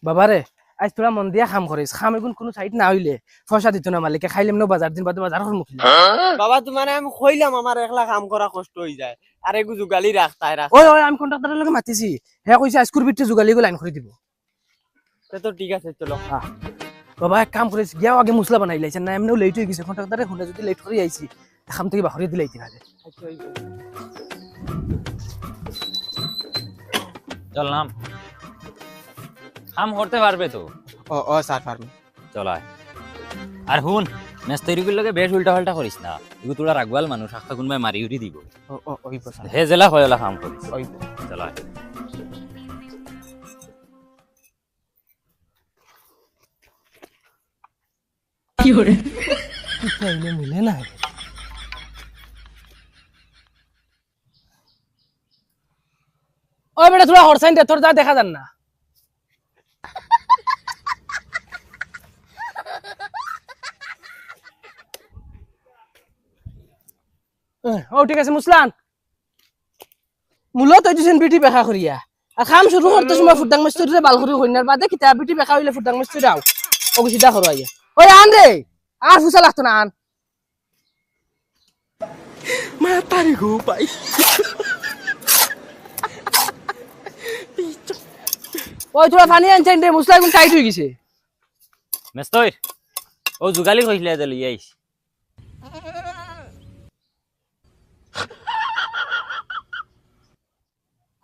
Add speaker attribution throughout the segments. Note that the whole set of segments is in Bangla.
Speaker 1: বাবারে আজ তোরা মন দিয়া কাম করিস কাম এখন কোনো সাইড না হইলে পয়সা দিত না মালিকে খাইলাম না বাজার দিন বাদে বাজার মুখ
Speaker 2: বাবা তোমার আমি কইলাম আমার একলা কাম করা কষ্ট হয়ে যায় আর এগু জুগালি রাখতাই রাখ
Speaker 1: ওই ওই আমি কন্ট্রাক্টরের লগে মাতিছি হে কইছে আজকুর বিটে জুগালি গো লাইন করে দিব
Speaker 2: তো ঠিক আছে চলো
Speaker 1: বাবা এক কাম করিস গিয়া আগে মুসলা বানাই লাইছেন না এমনিও লেট হয়ে গেছে কন্ট্রাক্টরে হুনে যদি লেট করে আইছি কাম থেকে বাহরে দিলাইতে পারে
Speaker 3: চললাম কাম করতে পারবে তো
Speaker 2: ও স্যার পারবে
Speaker 3: চলায় আর হুন মেস্তরিগুলোর লগে বেশ উল্টা পাল্টা করিস না এগু তোরা রাখবাল মানুষ আখা কোনবাই মারি উঠি দিব
Speaker 2: ওই স্যার
Speaker 3: হে জেলা হয়লা কাম করিস
Speaker 2: ওই
Speaker 3: চলায়
Speaker 1: কি হরে তাইলে মিলে না ওই বেটা তোরা হরসাইন দে তোর যা দেখা যান না ও ঠিক আছে মুসলান মূলত দিছেন বিটি বেখা করিয়া আর কাম শুরু করতে সময় ফুটাং মিস্ত্রিরে বাল করে হইনার বাদে কিতা বিটি বেখা হইলে ফুটাং মিস্ত্রি দাও ও সিধা করো আইয়া ওই আন রে আর ফুসা লাগতো না আন
Speaker 2: মা তারি গো পাই
Speaker 1: ওই তোরা পানি আনছেন রে মুসলা এখন টাইট হয়ে গেছে
Speaker 3: মেস্তর ও জুগালি কইলে দে লই আইস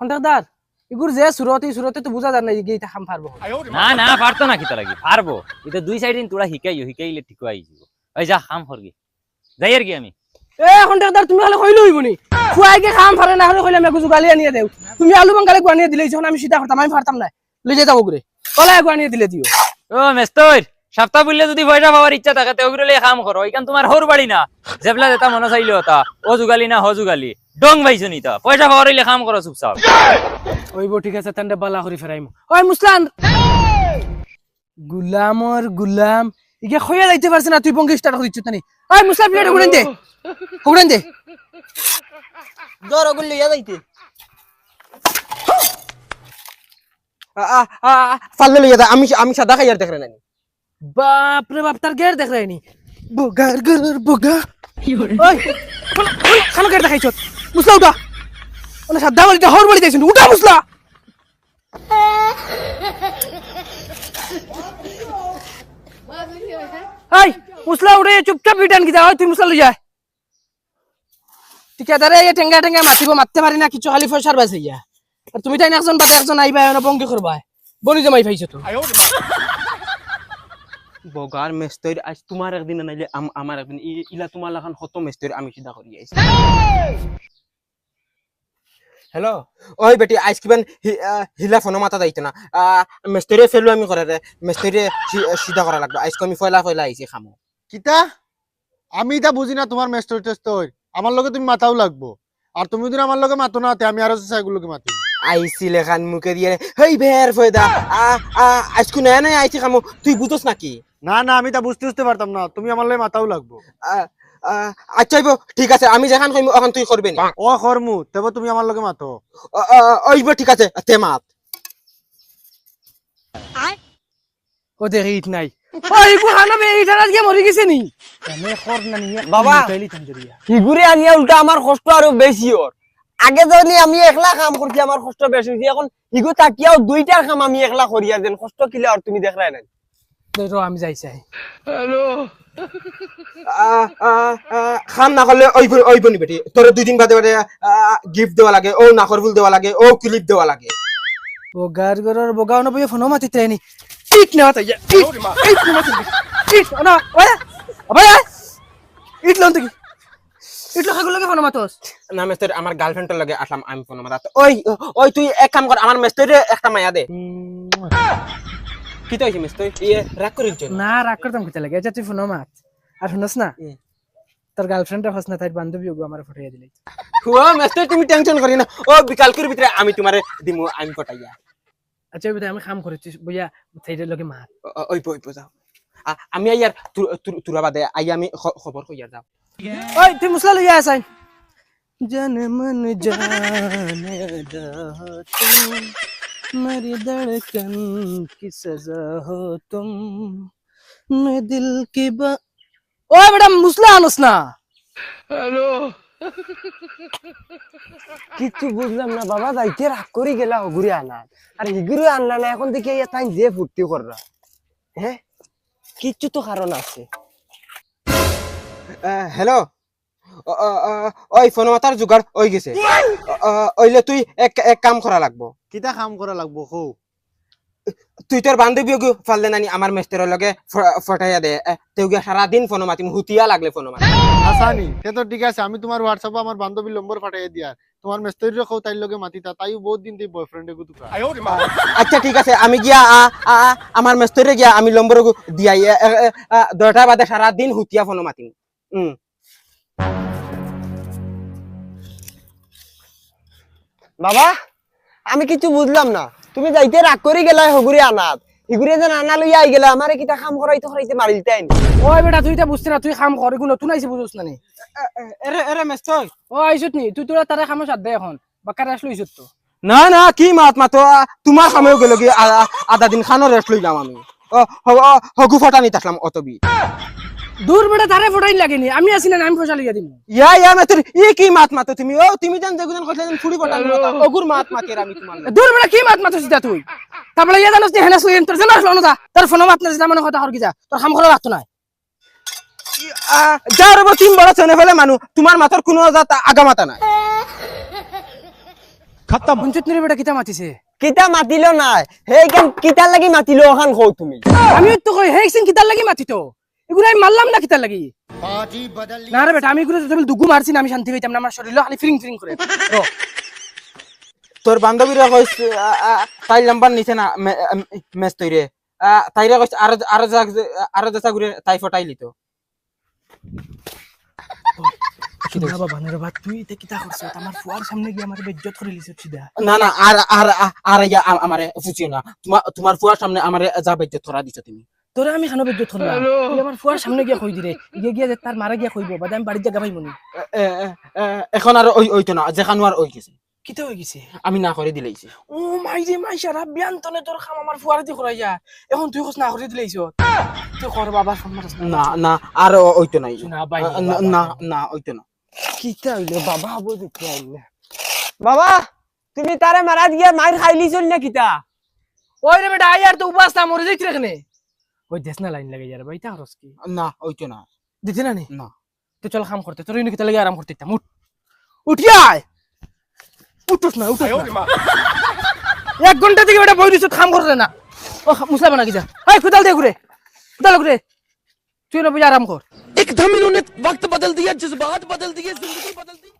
Speaker 1: কন্ট্রাক্টর ইগুর যে সুরতে তো বুঝা যায় না এইটা কাম পারবো
Speaker 3: না না পারতো না কিতা লাগি পারবো এটা দুই সাইড দিন তোরা হিকাইলে ঠিক আই যাব ওই যা কাম করগি যাই আর কি আমি
Speaker 1: এ কন্ট্রাক্টর তুমি হলে কইলো হইবনি খুয়াইকে কাম পারে না হলে কইলাম একটু গালি আনিয়ে দেও তুমি আলু বাঙ্গালে গুয়ানিয়ে দিলেই যখন আমি সিধা করতাম আমি পারতাম না লই যাও ওগুরে কলা গুয়ানিয়ে দিলে দিও
Speaker 3: ও মেস্তর সপ্তাহ বললে যদি পয়সা পাওয়ার ইচ্ছা থাকে তো ওগুলো কাম করো এখান তোমার হর বাড়ি না জেবলা যেটা মনে চাইলে হতা ও জুগালি না হ জুগালি ডং ভাইছো নিতা পয়সা পাওয়ার হইলে কাম করো চুপচাপ
Speaker 1: ওইব ঠিক আছে তান্ডে বালা করি ফেরাইম ওই মুসলান গুলামর গুলাম ইকে খইয়া যাইতে পারছ না তুই পঙ্কি স্টার্ট করে দিচ্ছ তানি ওই মুসলাম প্লেট হুড়েন দে
Speaker 2: দর ওগুলো লইয়া যাইতে পারলে লইয়া দা আমি সাদা খাইয়ার দেখরে নাই
Speaker 1: বাপ রে বাপ তার গের দেখ রাইনি বগার গরর বগা ওই খানো গের দেখাইছ মুসলা উঠা ওনা সাদা বলিটা হর বলি যাইছ উঠা মুসলা এই মুসলা উঠে চুপচাপ রিটার্ন কি দাও তুই মুসলা লই যা ঠিকাদারে এই টেঙ্গা টেঙ্গা মারতে পারি না কিছু খালি পয়সার বাঁচাইয়া আর তুমি তাই একজন বাদে একজন আইবা না বঙ্কি করবা বনি জমাই পাইছো তো
Speaker 2: বগার মেস্তর আজ তোমার একদিন নাইলে আমার একদিন ইলা তোমার লাখান কত মেস্তর আমি সিধা করি আইছি হ্যালো ওই বেটি আইস কিবান হিলা ফোন মাথা যাইতো না মেস্তরে ফেলু আমি করে রে মেস্তরে সিধা করা লাগবে আইস আমি ফয়লা আইছি খামো
Speaker 4: কিতা আমি এটা বুঝি না তোমার মেস্টর টেস্টর আমার লগে তুমি মাথাও লাগবো আর তুমি যদি আমার লগে মাতো না তে আমি আরো সাইগুলোকে মাতি
Speaker 2: আইছি লেখান মুখে দিয়ে হেই ভের ফয়দা আজকু না না আইছি খামো তুই বুঝছস নাকি
Speaker 4: না না আমি তা বুঝতে পারতাম না তুমি আমার লগে মাথাও লাগবো
Speaker 2: আচ্ছা ঠিক আছে আমি যেখান কইম ওখান তুই করবে না
Speaker 4: ও করমু তবে তুমি আমার লগে মাতো
Speaker 2: ওইব ঠিক আছে তে মাত
Speaker 1: ও দেখ ইট নাই ওই গুহানা বে ইটার আজকে মরি গেছে নি আমি খর না নিয়া
Speaker 2: বাবা
Speaker 1: তাইলি তঞ্জরিয়া
Speaker 2: হিগুরে আনিয়া উল্টা আমার কষ্ট আরো বেশি ওর আগে যদি আমি একলা কাম করছি আমার কষ্ট বেশি হইছে এখন হিগু তাকিয়াও দুইটার কাম আমি একলা করি আর দেন কষ্ট কিলা আর তুমি দেখলাই না
Speaker 1: দেখো আমি যাই চাই
Speaker 2: খাম না করলে ওইব নি বেটি তোর দুই দিন বাদে বাদে গিফট দেওয়া লাগে ও নাকর ফুল দেওয়া লাগে ও ক্লিপ দেওয়া লাগে
Speaker 1: বগার গরর বগাও না বই ফোন মাতি ট্রেনি ইট না তাই ইট না মাতি ইট না ওয়া আবাই ইট লন তুই ইট লাগা লাগে ফোন মাতস
Speaker 2: না মেস্টার আমার গার্লফ্রেন্ডের লাগে আসলাম আমি ফোন মাতা ওই তুই এক কাম কর আমার মেস্টারে একটা মায়া দে কি তাইছে মেস্টার রাগ করিস
Speaker 1: না রাগ করতাম কিতা লাগে আচ্ছা তুই ফোন মাত আর শুনস না তোর গার্লফ্রেন্ডের হস না তাই বান্ধবী ওগো আমার ফটাইয়া দিলাই
Speaker 2: হুয়া মেস্টার তুমি টেনশন করি না ও বিকালকের ভিতরে আমি তোমারে দিমু আমি ফটাইয়া
Speaker 1: আচ্ছা ওই আমি কাম করেছি বইয়া সাইডের লগে মাত
Speaker 2: ওই যাও আমি আইয়ার তুরা বাদে আই আমি খবর কইয়া যাও
Speaker 1: ওই তুই মুসলা লইয়া আসাই জন মন জানে मेरी धड़कन की सजा हो तुम मैं दिल की ओए बेटा मुसला আনস না
Speaker 2: কিচ্ছু বুঝলাম না বাবা, যাইতে রাগ করে গেলা হগুরি আনা, আর হিগুরি আনলা না, এখন দেখি তাই যে ফুর্তি কররা। হ্যাঁ, কিচ্ছু তো কারণ আছে। হ্যালো, ওই ফোন মাতার জোগাড় হয়ে গেছে। ওইলে তুই এক কাম করা লাগবো।
Speaker 4: কিতা কাম করা লাগবো কও?
Speaker 2: তুই তোর বান্ধবী ফাললে নানি আমার মেস্তের লগে ফটাইয়া দে, তেও গিয়া সারাদিন ফোন মাতিম, হুতিয়া লাগলে ফোন মাতি।
Speaker 4: আসানি সে তো ঠিক আছে, আমি তোমার হোয়াটসঅ্যাপে আমার বান্ধবীর নম্বর পাঠিয়ে দিয়া তোমার মেস্তুরির কও তাইর লগে মাতিতা, তাইও বহুত দিন তুই বয়ফ্রেন্ডে গুতুকা।
Speaker 2: আচ্ছা ঠিক আছে, আমি গিয়া আমার মেস্তরে গিয়া আমি নম্বর দিয়াই 10টা বাদে সারাদিন হুতিয়া ফোন মাতিম। বাবা, আমি কিছু বুঝলাম না, তুমি যাইতে রাগ করে গেলা হগুরি আনাত, হিগুরে যেন আনা লইয়া আই গেলা, আমারে কিটা কাম করাইতে করাইতে মারিলতেন।
Speaker 1: ওই বেটা তুই তা বুঝছ না, তুই কাম কর, কোনো তুই আইছিস বুঝছ না নি?
Speaker 2: এরে মেস্তর,
Speaker 1: ও আইছত নি, তুই তোরা তারে কামে সাথ দে এখন বাকারে আসলো ইছত তো।
Speaker 2: না না, কি মাত মাতো, তোমার কামেও গেল কি আধা দিন খানো রেস্ট লইলাম আমি, হগু ফটানি থাকলাম অতবি।
Speaker 1: দূর বেটা তারে ফটাই লাগেনি, আমি আছি না, আমি পয়সা লিয়া দিম।
Speaker 2: ইয়া মেস্তর, কি মাত মাতো তুমি? তুমি জান যেগুন কইলেন ফুড়ি ফটানি অগুর মাত মাতের আমি তোমার।
Speaker 1: দূর বেটা কি মাত মাতো সিধা তুই? তারপরে ইয়া জানোস নি হেনাস লইন তোর জানা আসলো না, তোর ফোন মাত না যেটা মনে কথা হর কি যা, তোর কাম করা লাগতো না।
Speaker 2: যার উপর 3 বড় চেনে ফেলে মানুষ, তোমার মাথার কোনো আগা মাথা নাই।
Speaker 1: খতম পঞ্চায়েত নিরে বেটা কিতা মাতিছে?
Speaker 2: কিতা মাতিলো নাই, হেই কেন কিতা লাগি মাতিলো ওখান কও তুমি?
Speaker 1: আমি তো কই হেই সিং কিতা লাগি মাতিতো, এগুলো আমি মারলাম না কিতা লাগি? না রে বেটা, আমি এগুলো যদি দুগু মারছি না আমি শান্তি পাইতাম না, আমার শরীর খালি ফিরিং ফিরিং করে।
Speaker 2: তোর বান্ধবীরা কইস তাই নাম্বার নিছে না মেস তৈরে, তাইরা কইস আরো যা ঘুরে তাই ফটাই লিতো।
Speaker 1: না বাবা না রে বাবা, তুই তে কিতা করছ? আমার ফুয়ার সামনে গিয়ে আমার বেইজ্জত করে লিছিস সিধা।
Speaker 2: না না, আর আমারে ফুচিও না, তোমার ফুয়ার সামনে আমারে যা বেজ্জত করা দিছো তুমি।
Speaker 1: তোরে আমি খানো বেইজ্জত করলাম, তুই আমার ফুয়ার সামনে গিয়ে কই দিরে, গিয়ে যে তার মারা গিয়া কইব বাদে আমি বাড়ি জায়গা পাইমু নি।
Speaker 2: এখন আর ওইতো না, যেখানো আর ওই গেছে,
Speaker 1: কিতা হই গেছে?
Speaker 2: আমি না করে দিলেইছি।
Speaker 1: ও মাইরে মাই সারা বিয়ান্তনে তোর খাম আমার ফুয়ার দি করাইয়া, এখন তুই কস না করে দিলেইছ। তুই কর বাবা সম্মান।
Speaker 2: না না, আর ওইতো নাই,
Speaker 1: না ভাই
Speaker 2: না না ওইতো না।
Speaker 1: কিতা হইলো বাবা, হবো দেখি আইলে।
Speaker 2: বাবা, তুমি তারে মারা দিয়া মাইর খাইলি চল না কিতা?
Speaker 1: ওই রে বেটা আয়ার তো উপাস না মরে যাইছ রেখনে। ওই দেশ না লাইন লাগে যার ভাই তা হরস কি?
Speaker 2: না ওইতো না,
Speaker 1: দিতে না নি?
Speaker 2: না।
Speaker 1: তো চল কাম করতে, তোর ইনো কিতা লাগে আরাম করতে ইতাম। উঠি আয়, উঠছ না, উঠছ না। 1 ঘন্টা থেকে বেটা বই দিছ, কাম করতে না। ও মুসলা বানা কি যা, হাই কুদাল দে ঘুরে, কুদাল ঘুরে, তুই না বুঝা আরাম কর।
Speaker 5: एकदम इन्होंने वक्त बदल दिया, जज्बात बदल दिए, जिंदगी बदल दी।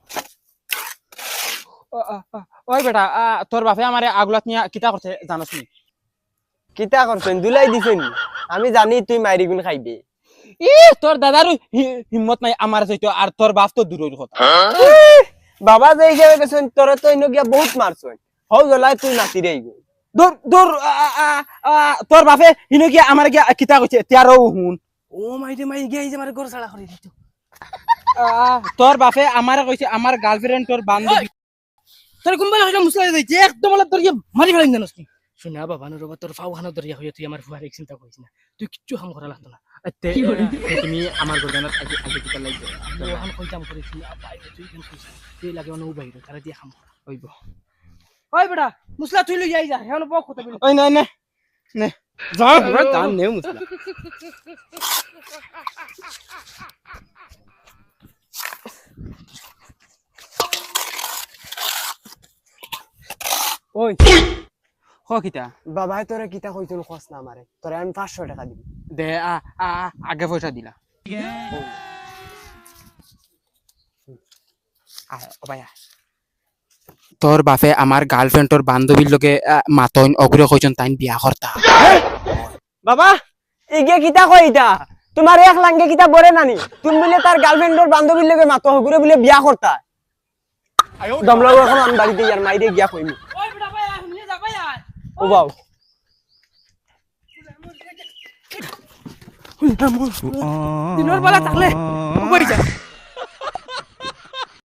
Speaker 2: ওই বেটা, তোর বাপে আমারে আগুলাত নিয়া কিতা করতে জানোস নি?
Speaker 6: কিতা করছেন দুলাই দিছেন, আমি জানি তুই মাইরি গুণ খাইবে।
Speaker 2: তোর দাদার হিম্মত নাই আমার যাইতো, আর তোর বাপ তো দূরের কথা।
Speaker 6: বাবা যে হিসাবে গেছেন তোরা তো ইনো গিয়া বহুত মারছেন, হও গলাই তুই নাতি রে গো।
Speaker 2: দূর দূর, তোর বাপে হিনো গিয়া আমার গিয়া কিতা কইছেতিয়ারও হুন।
Speaker 1: ও মাইরে মাই গিয়ে যে আমার ঘর ছাড়া করে দিত।
Speaker 2: তোর বাপে আমারে কইছে আমার গার্লফ্রেন্ড তোর বান্ধবী।
Speaker 1: তোর কোনবা লাগে মুসলা যাইছে একদম বলে তোর মারি ফেলাইন জানোস নি? শুনা বাবা নো রবা, তোর ফাও খানো দরিয়া হইয়া তুই আমার ফুয়ার এক চিন্তা করিস না, তুই কিচ্ছু কাম করা লাগতো না।
Speaker 2: তুমি আমার গর্দানত আগে আগে কিতা লাগবে
Speaker 1: ওখান কইতাম করিস না, বাইরে তুই কেন কইস? তুই লাগে অন্য বাইরে তারা দিয়ে কাম করা হইব। ওই বেটা মুসলা তুই লই যাই যা, হেন বক কথা বলি।
Speaker 2: ওই না না নে যা বড় টান নে মুসলা।
Speaker 6: ওই
Speaker 2: হ কিতা
Speaker 6: বাবাই তোরা কিতা কইছেন খস না আমারে, তোরা আমি 500 টাকা দিবি।
Speaker 2: দে আগে পয়সা দিলা। তোর বাপে আমার গার্লফ্রেন্ড তোর বান্ধবীর লগে মাতইন অগুরে কইছন তাইন বিয়া করতা।
Speaker 6: বাবা ইগে কিতা কই ইটা, তোমার এক লাঙ্গে কিতা বরে নানি, তুমি বলে তার গার্লফ্রেন্ডর বান্ধবীর লগে মাতো হগুরে বলে বিয়া করতা। দমলাও এখন আমি বাড়িতে ইয়ার মাইরে গিয়া কইমি।
Speaker 1: ওই বেটা ভাই আয়, নিয়ে যা ভাই আয়।
Speaker 6: ও বাউ
Speaker 1: দিনের বেলা থাকলে উপরে যা।